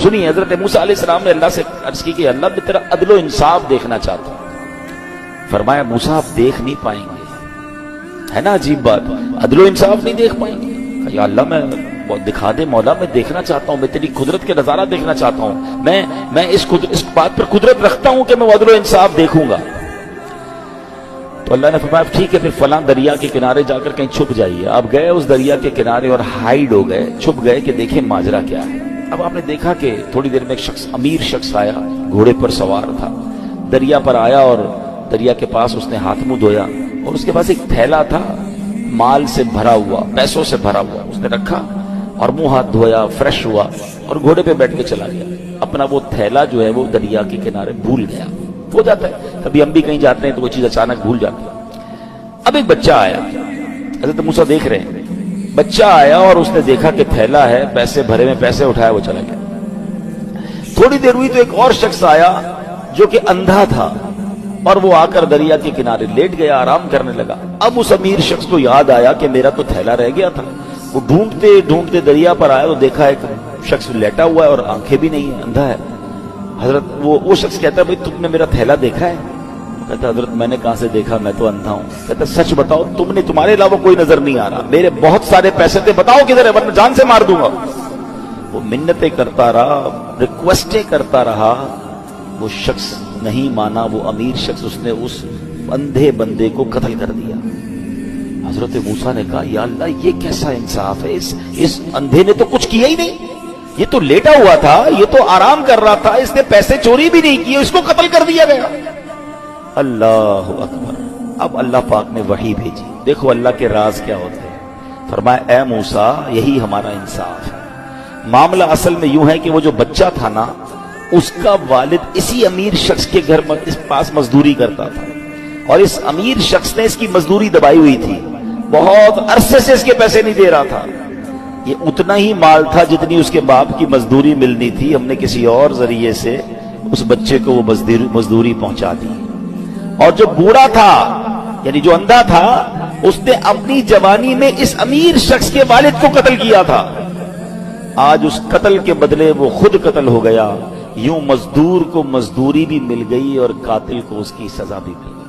سنیے، حضرت موسیٰ علیہ السلام نے اللہ سے عرض کی کہ اللہ میں تیرا عدل و انصاف دیکھنا چاہتا ہوں۔ فرمایا موسیٰ آپ دیکھ نہیں پائیں گے۔ ہے نا عجیب بات، عدل و انصاف نہیں دیکھ پائیں گے۔ یا اللہ میں دکھا دے مولا، میں دیکھنا چاہتا ہوں، میں تیری قدرت کے نظارہ دیکھنا چاہتا ہوں، میں اس بات پر قدرت رکھتا ہوں کہ میں عدل و انصاف دیکھوں گا۔ تو اللہ نے فرمایا ٹھیک ہے، پھر فلاں دریا کے کنارے جا کر کہیں چھپ جائیے۔ آپ گئے اس دریا کے کنارے اور ہائیڈ ہو گئے، چھپ گئے کہ دیکھیں ماجرا کیا ہے۔ اب آپ نے دیکھا کہ تھوڑی دیر میں ایک شخص، امیر شخص آیا، گھوڑے پر سوار تھا، دریا پر آیا اور دریا کے پاس اس نے ہاتھ منہ دھویا اور اس کے پاس ایک تھیلا تھا مال سے بھرا ہوا، پیسوں سے بھرا ہوا، اس نے رکھا اور منہ ہاتھ دھویا، فریش ہوا اور گھوڑے پہ بیٹھ کے چلا گیا۔ اپنا وہ تھیلا جو ہے وہ دریا کے کنارے بھول گیا۔ ہو جاتا ہے کبھی ہم بھی کہیں جاتے ہیں تو وہ چیز اچانک بھول جاتی ہے۔ اب ایک بچہ آیا، حضرت موسیٰ دیکھ رہے ہیں، بچہ آیا اور اس نے دیکھا کہ تھیلا ہے، پیسے بھرے میں، پیسے اٹھایا، وہ چلا گیا۔ تھوڑی دیر ہوئی تو ایک اور شخص آیا جو کہ اندھا تھا اور وہ آ کر دریا کے کنارے لیٹ گیا، آرام کرنے لگا۔ اب اس امیر شخص کو یاد آیا کہ میرا تو تھیلا رہ گیا تھا۔ وہ ڈھونڈتے ڈھونڈتے دریا پر آیا تو دیکھا ایک شخص لیٹا ہوا ہے اور آنکھیں بھی نہیں ہیں، اندھا ہے۔ حضرت وہ شخص کہتا ہے بھائی تم نے میرا تھیلا دیکھا ہے؟ کہتا حضرت میں نے کہاں سے دیکھا، میں تو اندھا ہوں۔ کہتا سچ بتاؤ، تمہارے علاوہ کوئی نظر نہیں آ رہا، میرے بہت سارے پیسے تھے، بتاؤ کدھر ہے ورنہ جان سے مار دوں گا۔ وہ منتیں کرتا رہا، ریکویسٹیں کرتا رہا، وہ شخص نہیں مانا۔ وہ امیر شخص، اس نے اس اندھے بندے کو قتل کر دیا۔ حضرت موسیٰ نے کہا یا اللہ یہ کیسا انصاف ہے، اس اندھے نے تو کچھ کیا ہی نہیں، یہ تو لیٹا ہوا تھا، یہ تو آرام کر رہا تھا، اس نے پیسے چوری بھی نہیں کیے، اس کو قتل کر دیا گیا۔ اللہ اکبر۔ اب اللہ پاک نے وحی بھیجی، دیکھو اللہ کے راز کیا ہوتے ہیں۔ فرمایا اے موسیٰ یہی ہمارا انصاف ہے۔ معاملہ اصل میں یوں ہے کہ وہ جو بچہ تھا نا، اس کا والد اسی امیر شخص کے گھر اس پاس مزدوری کرتا تھا اور اس امیر شخص نے اس کی مزدوری دبائی ہوئی تھی، بہت عرصے سے اس کے پیسے نہیں دے رہا تھا۔ یہ اتنا ہی مال تھا جتنی اس کے باپ کی مزدوری ملنی تھی، ہم نے کسی اور ذریعے سے اس بچے کو وہ مزدوری پہنچا دی۔ اور جو بوڑھا تھا یعنی جو اندھا تھا، اس نے اپنی جوانی میں اس امیر شخص کے والد کو قتل کیا تھا۔ آج اس قتل کے بدلے وہ خود قتل ہو گیا، یوں مزدور کو مزدوری بھی مل گئی اور قاتل کو اس کی سزا بھی مل گئی۔